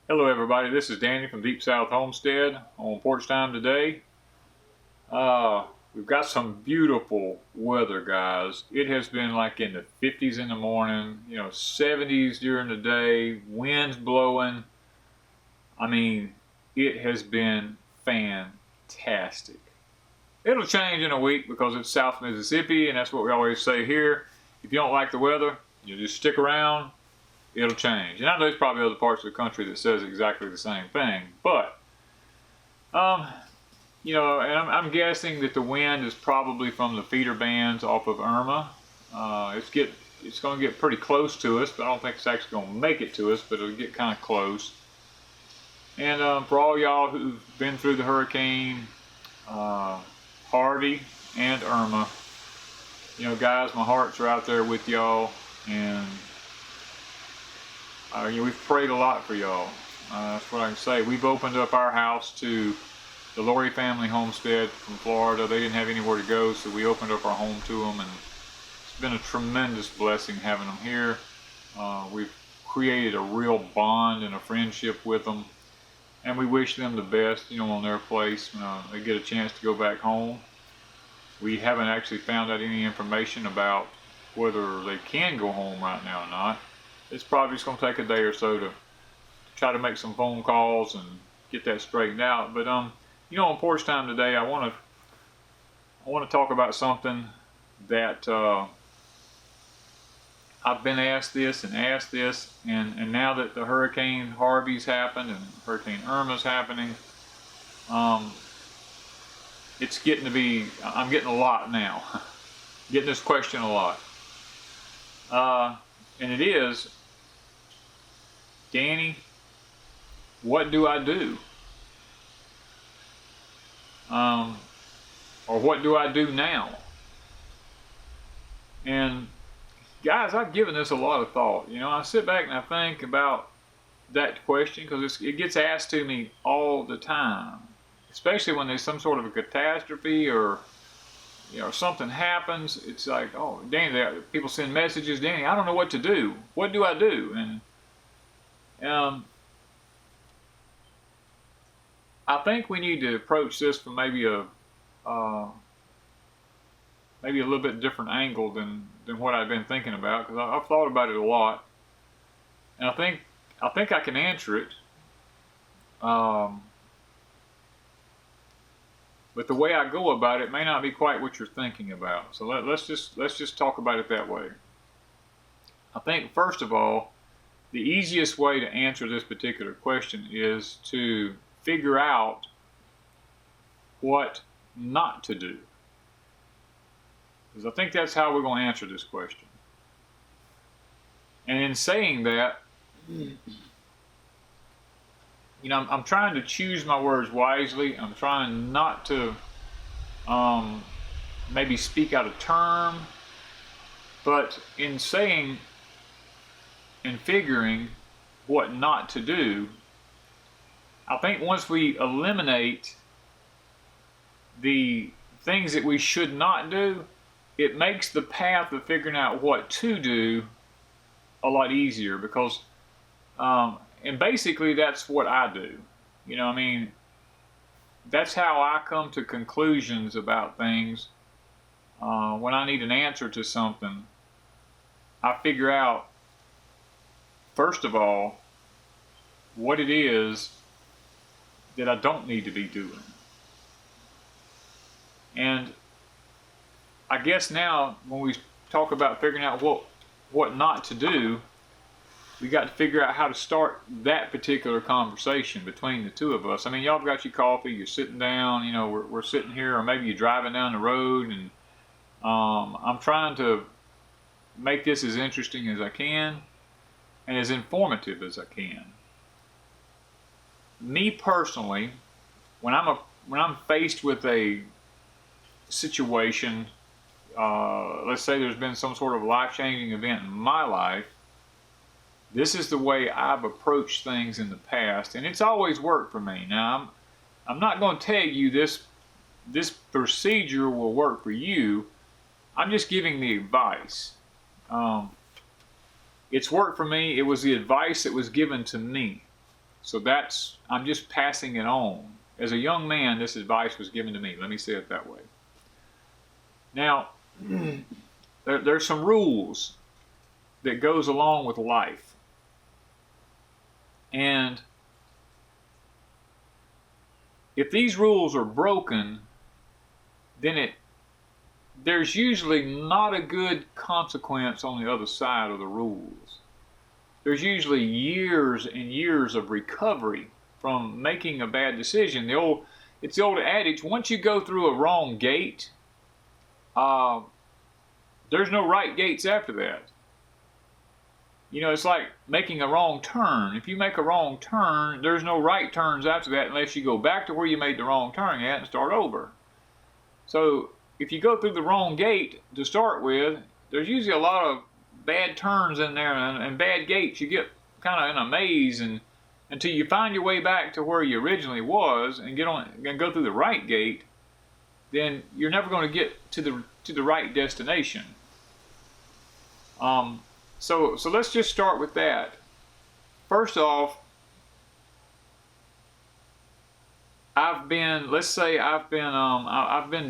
Hello everybody, this is Danny from Deep South Homestead on Porch Time today. We've got some beautiful weather, guys. It has been like in the 50s in the morning, 70s during the day, winds blowing. I mean, it has been fantastic. It'll change in a week because it's South Mississippi, and that's what we always say here. If you don't like the weather, you just stick around. It'll change. And I know there's probably other parts of the country that says exactly the same thing, but and I'm guessing that the wind is probably from the feeder bands off of Irma. It's going to get pretty close to us, but I don't think it's actually going to make it to us, but it'll get kind of close. And for all y'all who've been through the hurricane, Harvey and Irma, guys, my hearts are out there with y'all, and we've prayed a lot for y'all. That's what I can say. We've opened up our house to the Lori family homestead from Florida. They didn't have anywhere to go, so we opened up our home to them, and it's been a tremendous blessing having them here. We've created a real bond and a friendship with them, and we wish them the best, on their place when they get a chance to go back home. We haven't actually found out any information about whether they can go home right now or not. It's probably just going to take a day or so to try to make some phone calls and get that straightened out. But on Porch Time today, I want to talk about something that I've been asked this, and now that the Hurricane Harvey's happened and Hurricane Irma's happening, it's getting to be, I'm getting a lot now. Getting this question a lot. And it is, Danny, what do I do? Or what do I do now? And guys, I've given this a lot of thought. I sit back and I think about that question because it gets asked to me all the time, especially when there's some sort of a catastrophe or something happens. It's like, oh, Danny, people send messages, Danny, I don't know what to do. What do I do? And I think we need to approach this from maybe a little bit different angle than what I've been thinking about, because I've thought about it a lot, and I think I can answer it. But the way I go about it may not be quite what you're thinking about. So let's just talk about it that way. I think first of all, the easiest way to answer this particular question is to figure out what not to do. Because I think that's how we're going to answer this question. And in saying that, I'm trying to choose my words wisely. I'm trying not to maybe speak out of term. But in saying and figuring what not to do, I think once we eliminate the things that we should not do, it makes the path of figuring out what to do a lot easier, because and basically that's what I do. That's how I come to conclusions about things. When I need an answer to something, I figure out, first of all, what it is that I don't need to be doing. And I guess now when we talk about figuring out what not to do, we got to figure out how to start that particular conversation between the two of us. Y'all have got your coffee, you're sitting down, we're sitting here, or maybe you're driving down the road, and I'm trying to make this as interesting as I can and as informative as I can. Me personally, when I'm faced with a situation, let's say there's been some sort of life-changing event in my life, this is the way I've approached things in the past, and it's always worked for me. Now, I'm not going to tell you this procedure will work for you. I'm just giving the advice. It's worked for me. It was the advice that was given to me. So I'm just passing it on. As a young man, this advice was given to me. Let me say it that way. Now, there's some rules that goes along with life. And if these rules are broken, then there's usually not a good consequence on the other side of the rules. There's usually years and years of recovery from making a bad decision. It's the old adage, once you go through a wrong gate, there's no right gates after that. You know, it's like making a wrong turn. If you make a wrong turn, there's no right turns after that unless you go back to where you made the wrong turn at and start over. So if you go through the wrong gate to start with, there's usually a lot of bad turns in there and bad gates. You get kind of in a maze until you find your way back to where you originally was and go through the right gate. Then you're never going to get to the right destination. So let's just start with that. First off, I've been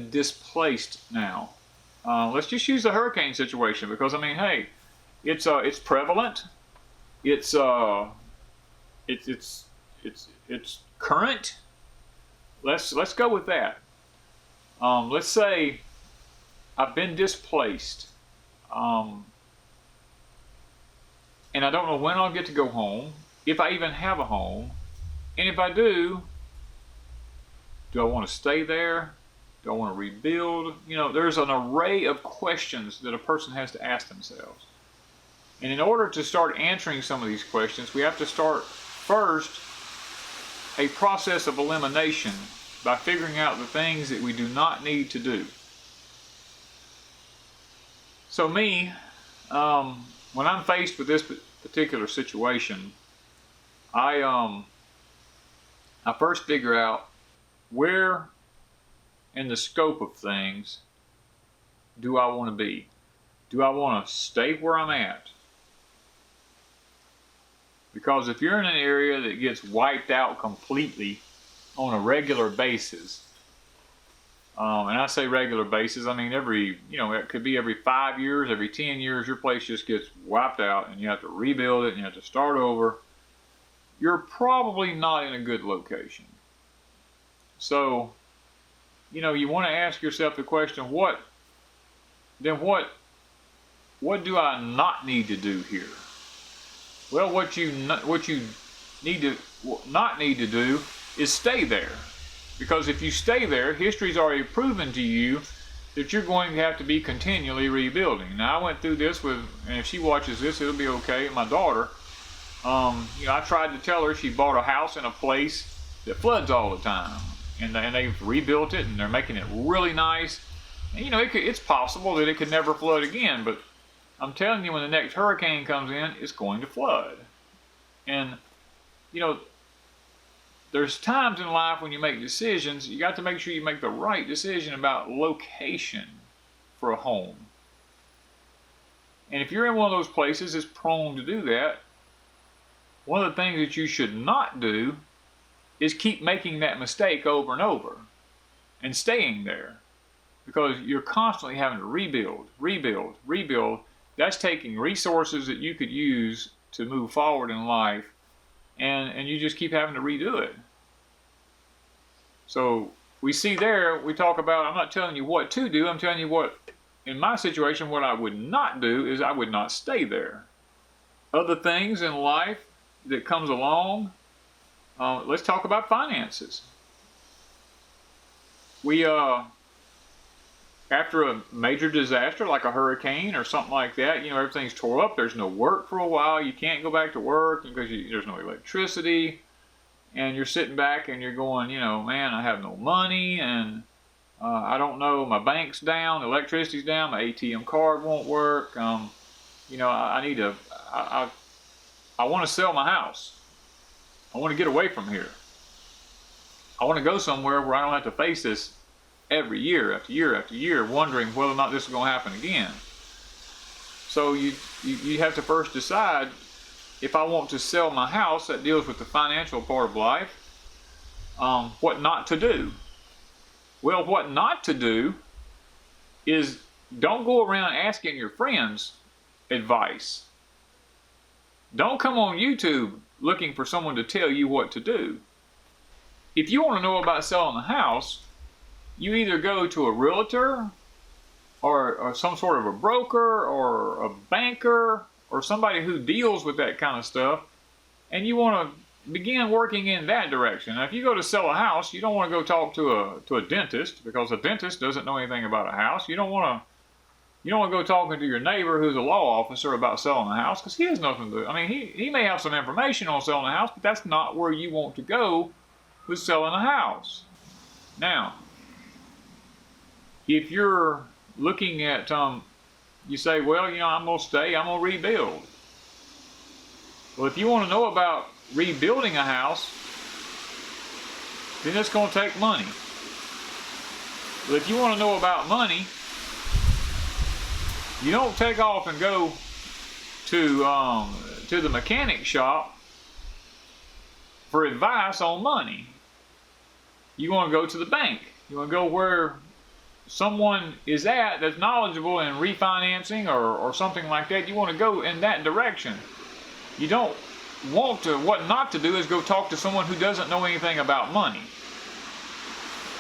displaced now. Let's just use the hurricane situation because I mean, hey, it's prevalent. It's current. Let's go with that. Let's say I've been displaced. And I don't know when I'll get to go home, if I even have a home, and if I do I want to stay there? Do I want to rebuild? You know, there's an array of questions that a person has to ask themselves. And in order to start answering some of these questions, we have to start first a process of elimination by figuring out the things that we do not need to do. So me, when I'm faced with this particular situation, I first figure out where in the scope of things do I want to be? Do I want to stay where I'm at? Because if you're in an area that gets wiped out completely on a regular basis, and I say regular basis, I mean it could be every 5 years, every 10 years, your place just gets wiped out and you have to rebuild it and you have to start over, you're probably not in a good location. So, you want to ask yourself the question, what do I not need to do here? Well, what you need to not need to do is stay there. Because if you stay there, history's already proven to you that you're going to have to be continually rebuilding. Now, I went through this and if she watches this, it'll be okay. My daughter, I tried to tell her she bought a house in a place that floods all the time. And they've rebuilt it and they're making it really nice. And, it's possible that it could never flood again, but I'm telling you, when the next hurricane comes in, it's going to flood. And, there's times in life when you make decisions, you got to make sure you make the right decision about location for a home. And if you're in one of those places that's prone to do that, one of the things that you should not do is keep making that mistake over and over and staying there, because you're constantly having to rebuild. That's taking resources that you could use to move forward in life, and you just keep having to redo it. So we see there, we talk about, I'm not telling you what to do, I'm telling you what, in my situation, what I would not do is I would not stay there. Other things in life that comes along, let's talk about finances. We, after a major disaster like a hurricane or something like that, everything's tore up, there's no work for a while, you can't go back to work because there's no electricity, and you're sitting back and you're going, man, I have no money, and I don't know, my bank's down, the electricity's down, my ATM card won't work, I want to sell my house. I want to get away from here. I want to go somewhere where I don't have to face this every year after year after year, wondering whether or not this is going to happen again. So you have to first decide, if I want to sell my house, that deals with the financial part of life, what not to do. Well, what not to do is don't go around asking your friends advice. Don't come on YouTube looking for someone to tell you what to do. If you want to know about selling a house, you either go to a realtor or some sort of a broker or a banker or somebody who deals with that kind of stuff, and you want to begin working in that direction. Now, if you go to sell a house, you don't want to go talk to a dentist, because a dentist doesn't know anything about a house. You don't want to go talking to your neighbor who's a law officer about selling a house, because he has nothing to do. I mean, he may have some information on selling a house, but that's not where you want to go with selling a house. Now, if you're looking at, you say, well, I'm going to stay, I'm going to rebuild. Well, if you want to know about rebuilding a house, then it's going to take money. But if you want to know about money, you don't take off and go to the mechanic shop for advice on money. You want to go to the bank. You want to go where someone is that's knowledgeable in refinancing or something like that. You want to go in that direction. You don't want to. What not to do is go talk to someone who doesn't know anything about money.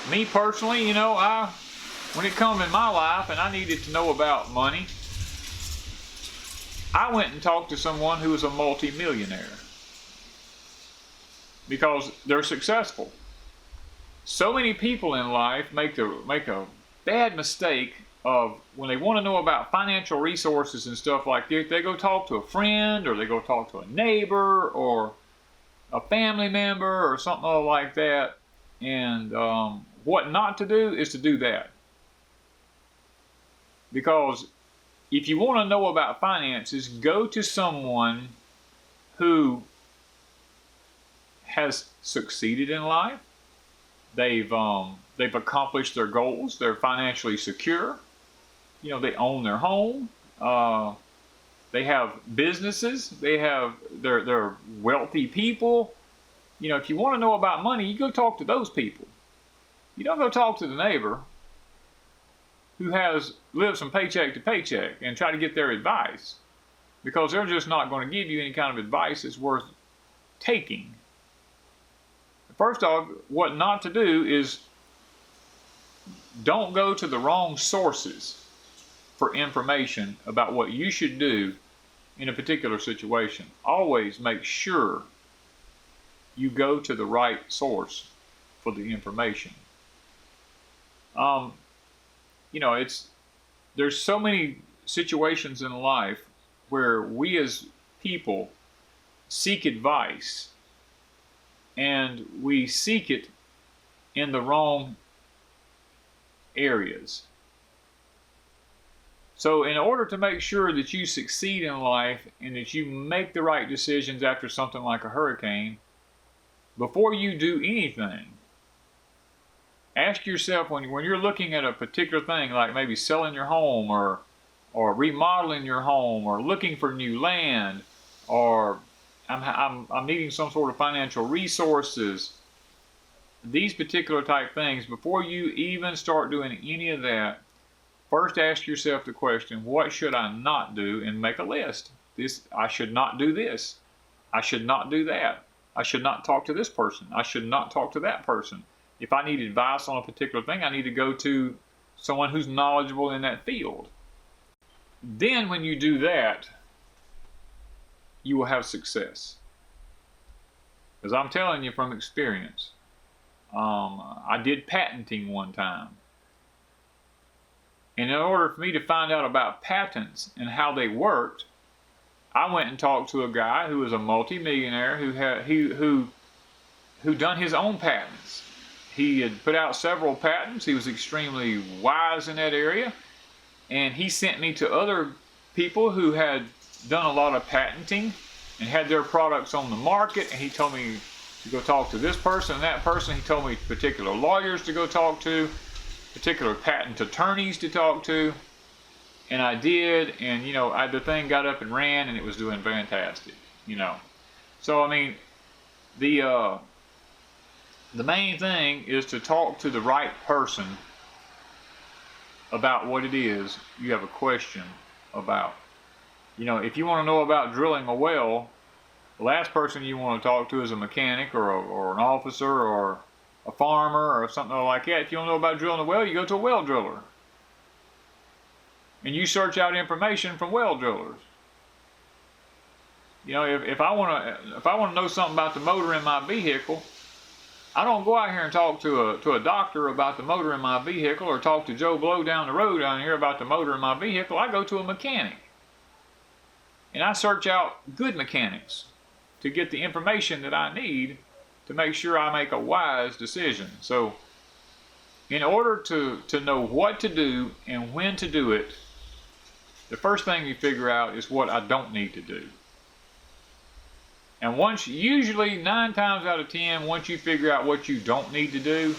Me personally, when it come in my life and I needed to know about money, I went and talked to someone who was a multi-millionaire, because they're successful. So many people in life make a bad mistake of, when they want to know about financial resources and stuff like that, they go talk to a friend, or they go talk to a neighbor or a family member or something like that. And what not to do is to do that. Because if you want to know about finances, go to someone who has succeeded in life. They've accomplished their goals. They're financially secure. They own their home. They have businesses. They're wealthy people. If you want to know about money, you go talk to those people. You don't go talk to the neighbor who lives from paycheck to paycheck and try to get their advice, because they're just not going to give you any kind of advice that's worth taking. First off, what not to do is don't go to the wrong sources for information about what you should do in a particular situation. Always make sure you go to the right source for the information. There's so many situations in life where we as people seek advice, and we seek it in the wrong areas. So in order to make sure that you succeed in life and that you make the right decisions after something like a hurricane, before you do anything, ask yourself, when you're looking at a particular thing, like maybe selling your home or remodeling your home, or looking for new land, or I'm needing some sort of financial resources, these particular type things, before you even start doing any of that, first ask yourself the question, what should I not do? And make a list. I should not do this. I should not do that. I should not talk to this person. I should not talk to that person. If I need advice on a particular thing, I need to go to someone who's knowledgeable in that field. Then when you do that, you will have success. Because I'm telling you from experience, I did patenting one time. And in order for me to find out about patents and how they worked, I went and talked to a guy who was a multi-millionaire who done his own patents. He had put out several patents. He was extremely wise in that area. And he sent me to other people who had done a lot of patenting and had their products on the market. And he told me to go talk to this person and that person. He told me particular lawyers to go talk to, particular patent attorneys to talk to. And I did, and the thing got up and ran, and it was doing fantastic. you know. So I mean, the main thing is to talk to the right person about what it is you have a question about. You know, if you want to know about drilling a well, the last person you want to talk to is a mechanic or an officer or a farmer or something like that. If you don't know about drilling a well, you go to a well driller. And you search out information from well drillers. You know, if I want to know something about the motor in my vehicle, I don't go out here and talk to a doctor about the motor in my vehicle, or talk to Joe Blow down the road down here about the motor in my vehicle. I go to a mechanic. And I search out good mechanics to get the information that I need to make sure I make a wise decision. So in order to know what to do and when to do it, the first thing you figure out is what I don't need to do. And usually 9 times out of 10, once you figure out what you don't need to do,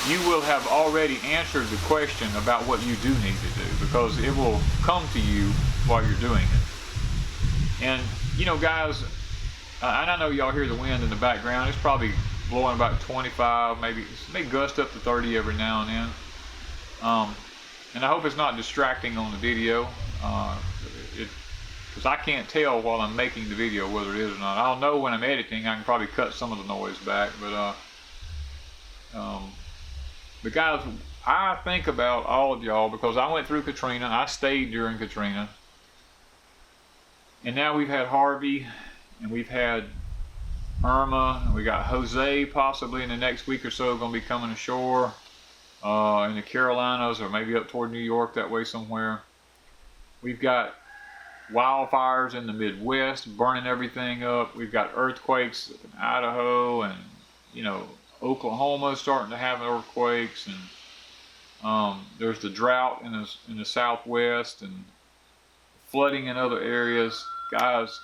you will have already answered the question about what you do need to do, because it will come to you while you're doing it. And you know, guys, and I know y'all hear the wind in the background. It's probably blowing about 25, maybe it may gust up to 30 every now and then. And I hope it's not distracting on the video, because I can't tell while I'm making the video whether it is or not. I'll know when I'm editing. I can probably cut some of the noise back, but guys, I think about all of y'all because I went through Katrina. I stayed during Katrina. And now we've had Harvey, and we've had Irma, and we got Jose possibly in the next week or so going to be coming ashore in the Carolinas, or maybe up toward New York that way somewhere. We've got wildfires in the Midwest burning everything up. We've got earthquakes in Idaho, and you know, Oklahoma starting to have earthquakes, and there's the drought in the Southwest, and flooding in other areas. Guys,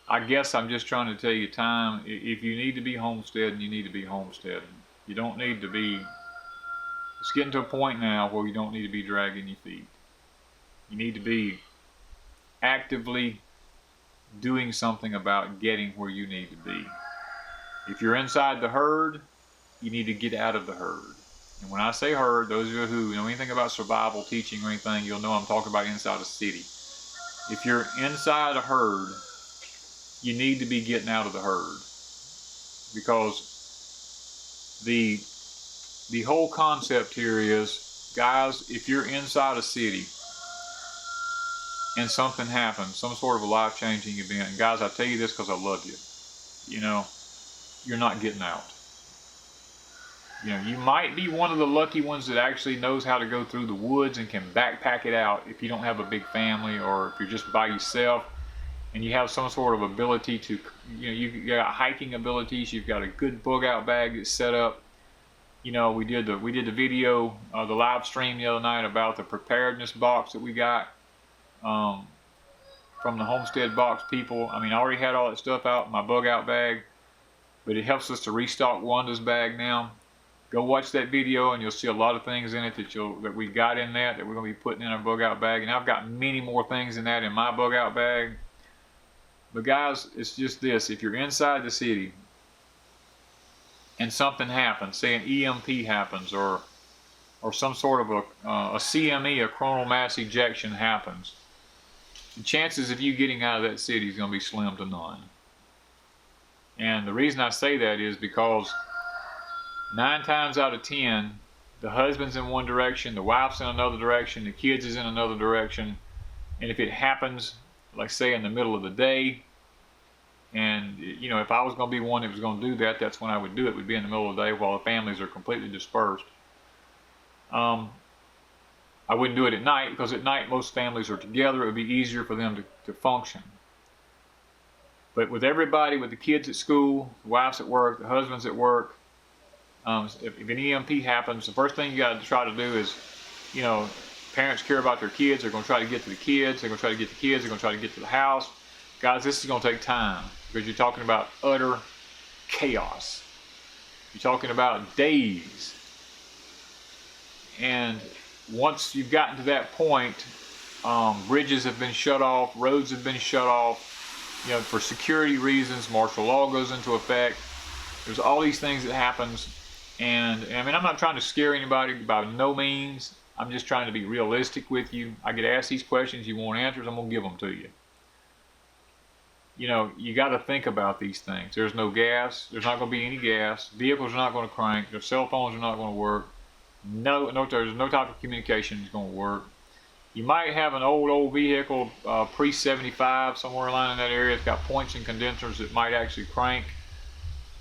I guess I'm just trying to tell you, time, if you need to be homesteading, you need to be homesteading. You don't need to be, it's getting to a point now where you don't need to be dragging your feet. You need to be actively doing something about getting where you need to be. If you're inside the herd, you need to get out of the herd. And when I say herd, those of you who know anything about survival teaching or anything, you'll know I'm talking about inside a city. If you're inside a herd, you need to be getting out of the herd, because the whole concept here is, guys, if you're inside a city and something happens, some sort of a life-changing event, and guys, I tell you this because I love you, you know, you're not getting out. You know, you might be one of the lucky ones that actually knows how to go through the woods and can backpack it out if you don't have a big family, or if you're just by yourself and you have some sort of ability to, you know, you've got hiking abilities, you've got a good bug out bag that's set up. You know, we did the video, the live stream the other night about the preparedness box that we got from the Homestead Box people. I mean, I already had all that stuff out in my bug out bag, but it helps us to restock Wanda's bag now. Go watch that video and you'll see a lot of things in it that we got in that we're going to be putting in our bug out bag. And I've got many more things in that in my bug out bag. But guys, it's just this: if you're inside the city and something happens, say an EMP happens, or some sort of a CME, a coronal mass ejection happens, the chances of you getting out of that city is going to be slim to none. And the reason I say that is because 9 times out of 10, the husband's in one direction, the wife's in another direction, the kids is in another direction. And if it happens, like say in the middle of the day, and you know, if I was going to be one that was going to do that, that's when I would do it. Would be in the middle of the day while the families are completely dispersed. I wouldn't do it at night, because at night most families are together. It would be easier for them to function. But with everybody, with the kids at school, the wives at work, the husbands at work, if an EMP happens, the first thing you got to try to do is, you know, parents care about their kids. They're going to try to get to the kids. They're going to try to get the kids. They're going to try to get to the house. Guys, this is going to take time, because you're talking about utter chaos. You're talking about days. And once you've gotten to that point, Bridges have been shut off, roads have been shut off, you know, for security reasons. Martial law goes into effect. There's all these things that happens, and I mean, I'm not trying to scare anybody by no means. I'm just trying to be realistic with you. I get asked these questions, you want answers, I'm gonna give them to you. You know, you got to think about these things. There's no gas. There's not going to be any gas. Vehicles are not going to crank. Their cell phones are not going to work. There's no type of communication is going to work. You might have an old vehicle, pre-75, somewhere around in that area. It's got points and condensers that might actually crank.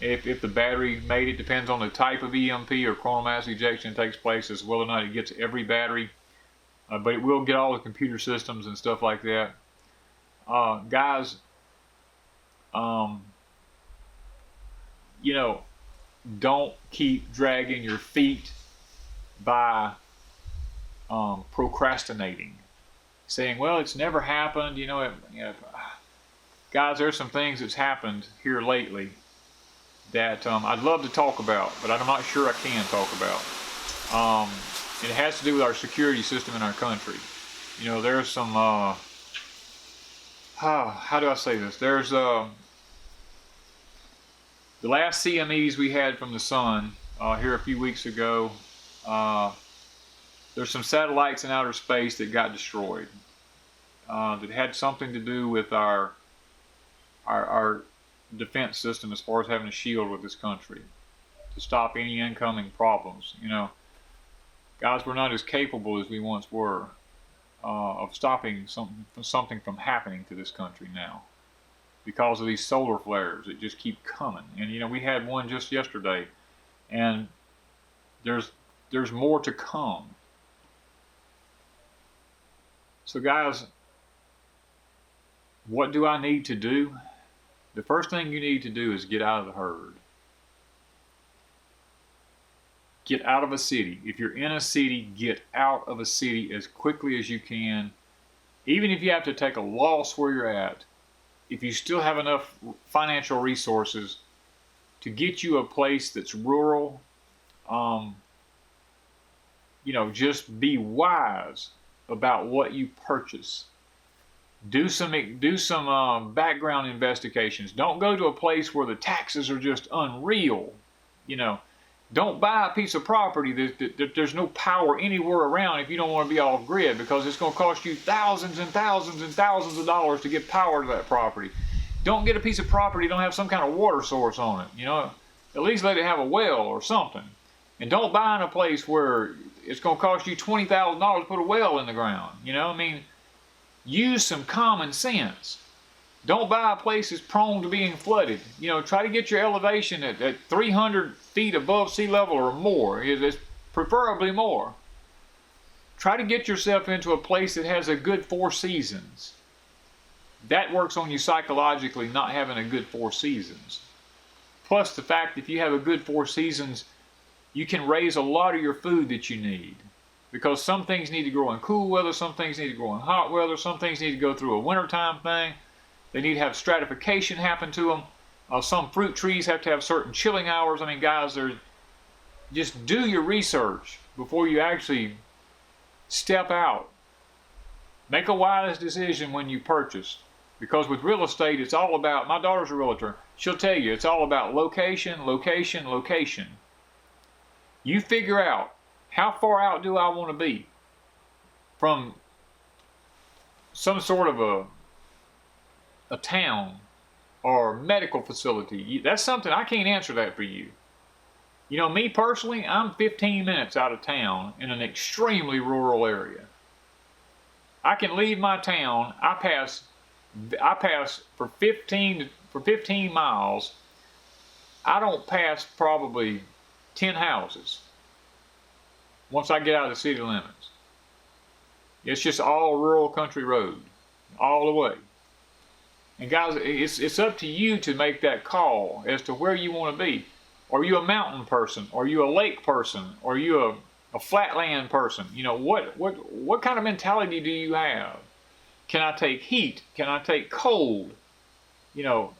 If the battery made it, depends on the type of EMP or coronal mass ejection that takes place, as whether or not it gets every battery. But it will get all the computer systems and stuff like that. Guys, you know, don't keep dragging your feet by procrastinating, saying, well, it's never happened. Guys, there's some things that's happened here lately that I'd love to talk about, but I'm not sure I can talk about. It has to do with our security system in our country. You know, there's some, how do I say this? There's the last CMEs we had from the sun here a few weeks ago, there's some satellites in outer space that got destroyed that had something to do with our defense system as far as having a shield with this country to stop any incoming problems. You know, guys, we're not as capable as we once were of stopping something from happening to this country now, because of these solar flares that just keep coming. And you know, we had one just yesterday, and there's more to come. So guys, what do I need to do? The first thing you need to do is get out of the herd. Get out of a city. If you're in a city, get out of a city as quickly as you can. Even if you have to take a loss where you're at, if you still have enough financial resources to get you a place that's rural, you know, just be wise about what you purchase. Do some background investigations. Don't go to a place where the taxes are just unreal. You know, don't buy a piece of property that there's no power anywhere around if you don't want to be off grid, because it's going to cost you thousands and thousands and thousands of dollars to get power to that property. Don't get a piece of property that don't have some kind of water source on it. You know, at least let it have a well or something. And don't buy in a place where it's going to cost you $20,000 to put a well in the ground. You know, I mean, use some common sense. Don't buy a place that's prone to being flooded. You know, try to get your elevation at 300 feet above sea level or more. It's preferably more. Try to get yourself into a place that has a good 4 seasons. That works on you psychologically, not having a good 4 seasons. Plus the fact that if you have a good 4 seasons, you can raise a lot of your food that you need. Because some things need to grow in cool weather, some things need to grow in hot weather, some things need to go through a wintertime thing. They need to have stratification happen to them. Some fruit trees have to have certain chilling hours. I mean, guys, just do your research before you actually step out. Make a wise decision when you purchase. Because with real estate, it's all about, my daughter's a realtor, she'll tell you, it's all about location, location, location. You figure out, how far out do I want to be from some sort of a town or medical facility? That's something, I can't answer that for you. You know, me personally, I'm 15 minutes out of town in an extremely rural area. I can leave my town, I pass for 15 miles, I don't pass probably 10 houses once I get out of the city limits. It's just all rural country road, all the way. And guys, it's up to you to make that call as to where you want to be. Are you a mountain person? Are you a lake person? Are you a flatland person? You know, what kind of mentality do you have? Can I take heat? Can I take cold? You know,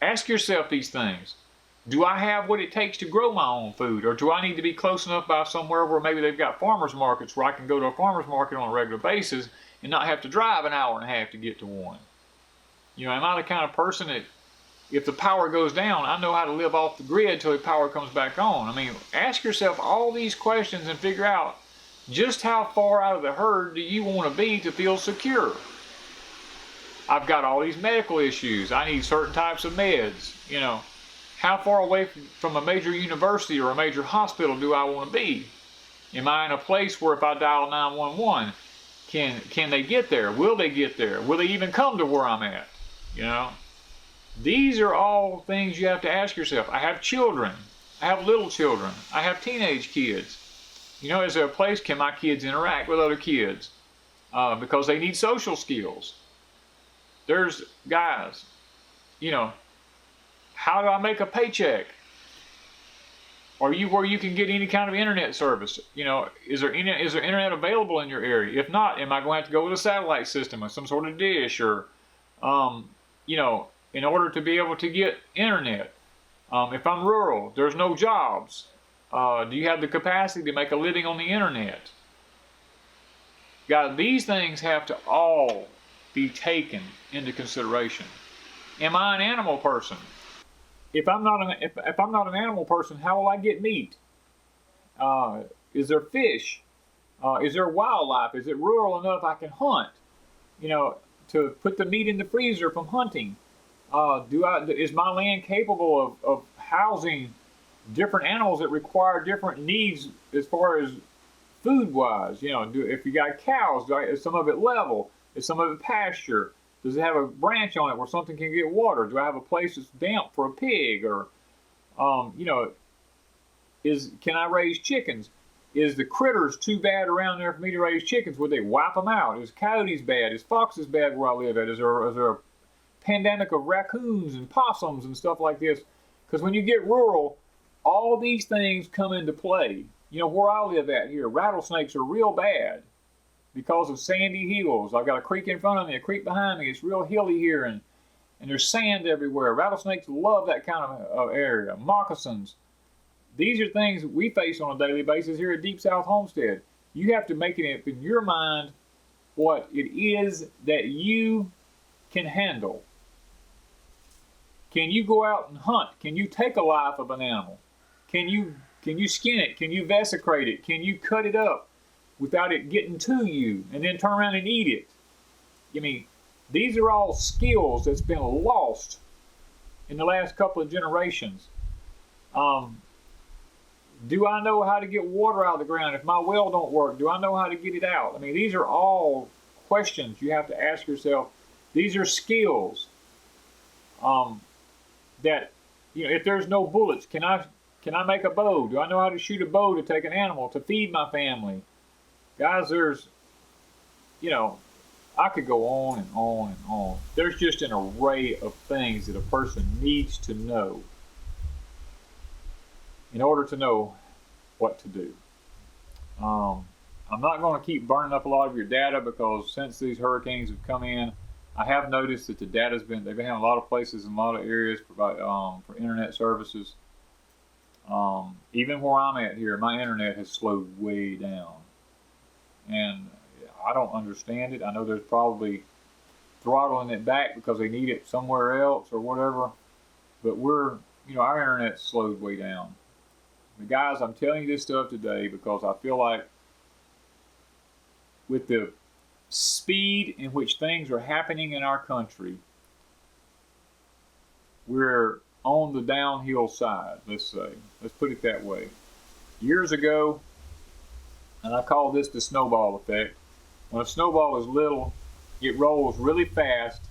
ask yourself these things. Do I have what it takes to grow my own food? Or do I need to be close enough by somewhere where maybe they've got farmers markets where I can go to a farmers market on a regular basis and not have to drive an hour and a half to get to one? You know, am I the kind of person that if the power goes down, I know how to live off the grid till the power comes back on? I mean, ask yourself all these questions and figure out just how far out of the herd do you want to be to feel secure? I've got all these medical issues. I need certain types of meds. You know, how far away from a major university or a major hospital do I want to be? Am I in a place where if I dial 911, can they get there? Will they get there? Will they even come to where I'm at? You know, these are all things you have to ask yourself. I have children. I have little children. I have teenage kids. You know, is there a place, can my kids interact with other kids? Because they need social skills. There's, guys, you know, how do I make a paycheck? Are you where you can get any kind of internet service? You know, is there internet available in your area? If not, am I going to have to go with a satellite system or some sort of dish or, you know, in order to be able to get internet? If I'm rural, there's no jobs. Do you have the capacity to make a living on the internet? Guys, these things have to all be taken into consideration. Am I an animal person? If I'm not an animal person, how will I get meat? Is there fish? Is there wildlife? Is it rural enough I can hunt? You know, to put the meat in the freezer from hunting. Is my land capable of housing different animals that require different needs as far as food-wise? You know, if you got cows, is some of it level? Is some of it pasture? Does it have a branch on it where something can get water? Do I have a place that's damp for a pig? Or, you know, can I raise chickens? Is the critters too bad around there for me to raise chickens? Would they wipe them out? Is coyotes bad? Is foxes bad where I live at? Is there a pandemic of raccoons and possums and stuff like this? Because when you get rural, all these things come into play. You know, where I live at here, rattlesnakes are real bad because of sandy hills. I've got a creek in front of me, a creek behind me. It's real hilly here, and there's sand everywhere. Rattlesnakes love that kind of area. Moccasins. These are things we face on a daily basis here at Deep South Homestead. You have to make it up in your mind what it is that you can handle. Can you go out and hunt? Can you take a life of an animal? Can you skin it? Can you vesicrate it? Can you cut it up without it getting to you and then turn around and eat it? I mean, these are all skills that's been lost in the last couple of generations. Do I know how to get water out of the ground? If my well don't work, do I know how to get it out? I mean, these are all questions you have to ask yourself. These are skills that, you know, if there's no bullets, can I make a bow? Do I know how to shoot a bow to take an animal, to feed my family? Guys, there's, you know, I could go on and on and on. There's just an array of things that a person needs to know in order to know what to do. I'm not going to keep burning up a lot of your data because since these hurricanes have come in, I have noticed that the data's they've been having a lot of places in a lot of areas for internet services. Even where I'm at here, my internet has slowed way down. And I don't understand it. I know there's probably throttling it back because they need it somewhere else or whatever. But our internet's slowed way down. But guys, I'm telling you this stuff today because I feel like with the speed in which things are happening in our country, we're on the downhill side, let's say. Let's put it that way. Years ago, and I call this the snowball effect, when a snowball is little, it rolls really fast,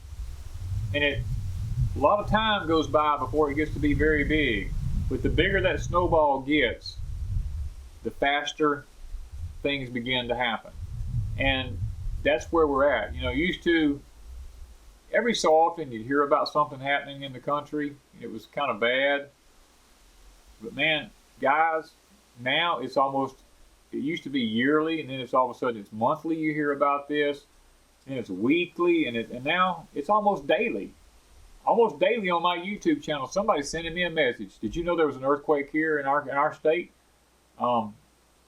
and a lot of time goes by before it gets to be very big. But the bigger that snowball gets, the faster things begin to happen. And that's where we're at. You know, used to, every so often you'd hear about something happening in the country. It was kind of bad. But man, guys, now it used to be yearly, and then it's all of a sudden it's monthly you hear about this, and it's weekly, and now it's almost daily. Almost daily on my YouTube channel, somebody's sending me a message. Did you know there was an earthquake here in our state?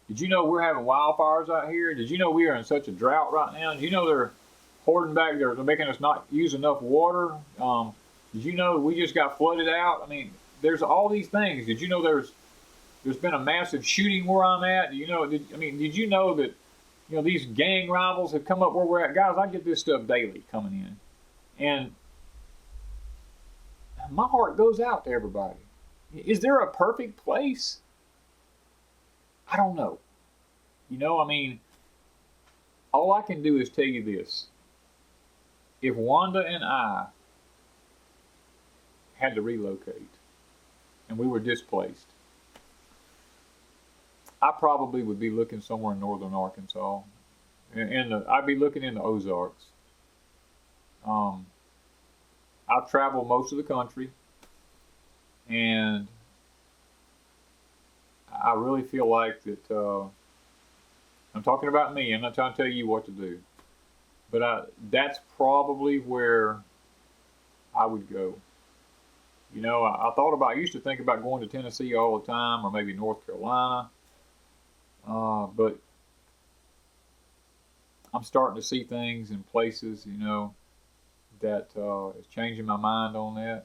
Did you know we're having wildfires out here? Did you know we are in such a drought right now? Did you know they're hoarding back, they're making us not use enough water? Did you know we just got flooded out? I mean, there's all these things. Did you know there's been a massive shooting where I'm at? Do you know? Did you know that these gang rivals have come up where we're at? Guys, I get this stuff daily coming in, and my heart goes out to everybody. Is there a perfect place? I don't know. All I can do is tell you this. If Wanda and I had to relocate and we were displaced, I probably would be looking somewhere in northern Arkansas. I'd be looking in the Ozarks. I've traveled most of the country, and I really feel like that. I'm talking about me. I'm not trying to tell you what to do, but that's probably where I would go. I used to think about going to Tennessee all the time, or maybe North Carolina, but I'm starting to see things in places, that is changing my mind on that.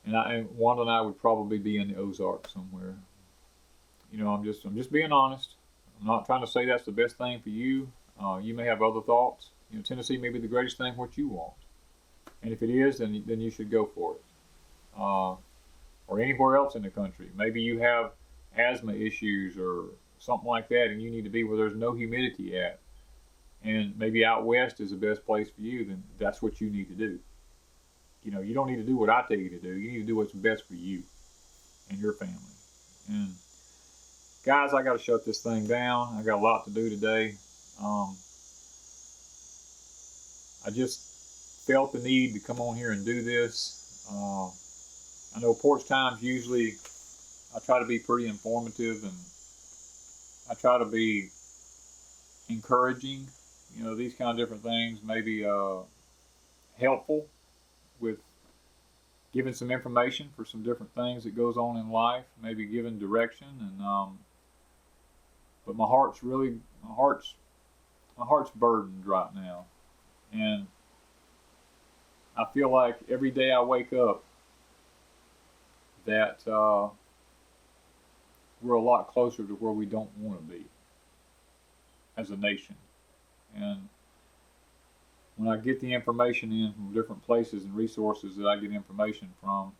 And Wanda and I would probably be in the Ozarks somewhere. I'm just being honest. I'm not trying to say that's the best thing for you. You may have other thoughts. Tennessee may be the greatest thing what you want, and if it is, then you should go for it. Or anywhere else in the country. Maybe you have asthma issues or something like that, and you need to be where there's no humidity at. And maybe out west is the best place for you. Then that's what you need to do. You don't need to do what I tell you to do. You need to do what's best for you and your family. And guys, I got to shut this thing down. I got a lot to do today. I just felt the need to come on here and do this. I know Porch Time's usually, I try to be pretty informative, and I try to be encouraging. These kind of different things, maybe helpful with giving some information for some different things that goes on in life, maybe giving direction. And but my heart's burdened right now, and I feel like every day I wake up that we're a lot closer to where we don't want to be as a nation. And when I get the information in from different places and resources that I get information from,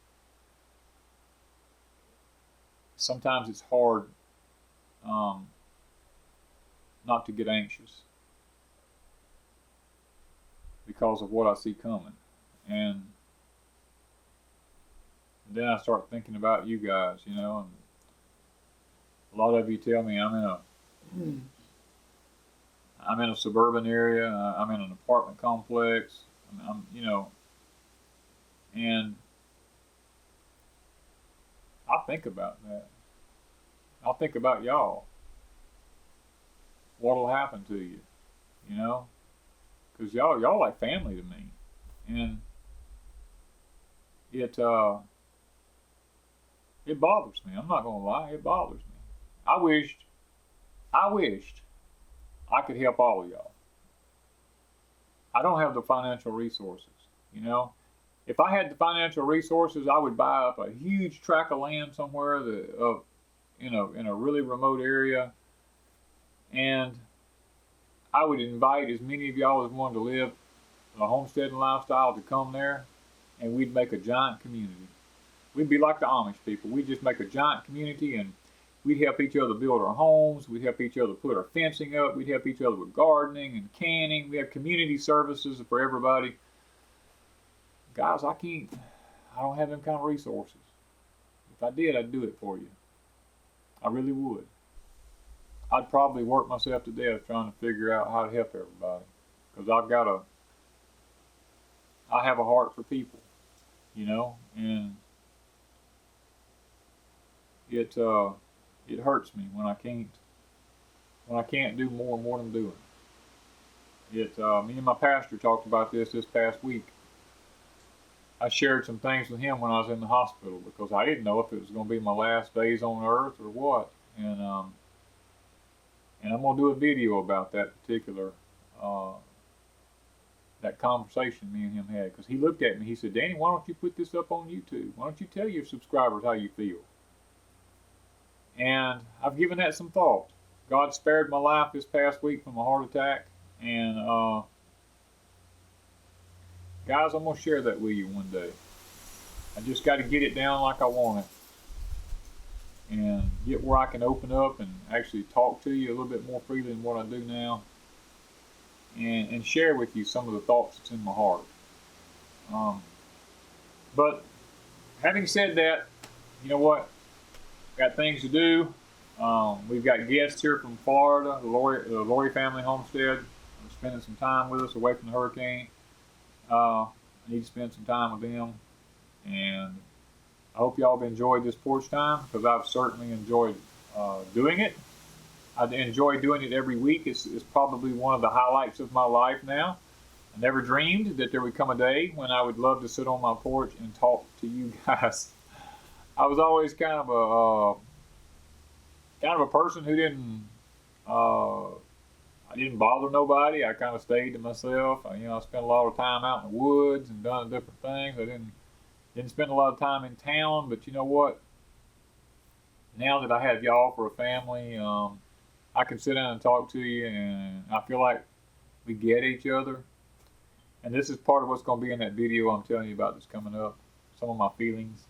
sometimes it's hard not to get anxious because of what I see coming. And then I start thinking about you guys, and a lot of you tell me I'm in a suburban area. I'm in an apartment complex. And I think about that. I think about y'all. What'll happen to you, because y'all like family to me, and it bothers me. I'm not gonna lie, it bothers me. I wished I could help all of y'all. I don't have the financial resources, If I had the financial resources, I would buy up a huge tract of land somewhere in a really remote area, and I would invite as many of y'all as wanted to live a homesteading lifestyle to come there, and we'd make a giant community. We'd be like the Amish people. We'd just make a giant community, and we'd help each other build our homes. We'd help each other put our fencing up. We'd help each other with gardening and canning. We have community services for everybody. Guys, I don't have them kind of resources. If I did, I'd do it for you. I really would. I'd probably work myself to death trying to figure out how to help everybody, because I have a heart for people, and it hurts me when I can't do more than what I'm doing. Me and my pastor talked about this past week. I shared some things with him when I was in the hospital, because I didn't know if it was going to be my last days on earth or what. and I'm gonna do a video about that particular that conversation me and him had, because he looked at me, he said, Danny, why don't you put this up on YouTube? Why don't you tell your subscribers how you feel? And I've given that some thought. God spared my life this past week from a heart attack, and guys, I'm gonna share that with you one day. I just got to get it down like I want it, and get where I can open up and actually talk to you a little bit more freely than what I do now, and share with you some of the thoughts that's in my heart. But having said that, you know what? Got things to do. We've got guests here from Florida, the Lori family homestead, spending some time with us away from the hurricane. I need to spend some time with them, and I hope y'all have enjoyed this porch time, because I've certainly enjoyed doing it. I enjoy doing it every week. It's probably one of the highlights of my life now. I never dreamed that there would come a day when I would love to sit on my porch and talk to you guys. I was always kind of a person who I didn't bother nobody. I kind of stayed to myself. I spent a lot of time out in the woods and done different things. I didn't spend a lot of time in town. But you know what? Now that I have y'all for a family, I can sit down and talk to you, and I feel like we get each other. And this is part of what's going to be in that video I'm telling you about that's coming up. Some of my feelings.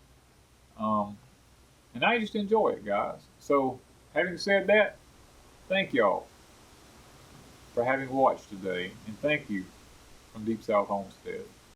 And I just enjoy it, guys. So, having said that, thank y'all for having watched today, and thank you from Deep South Homestead.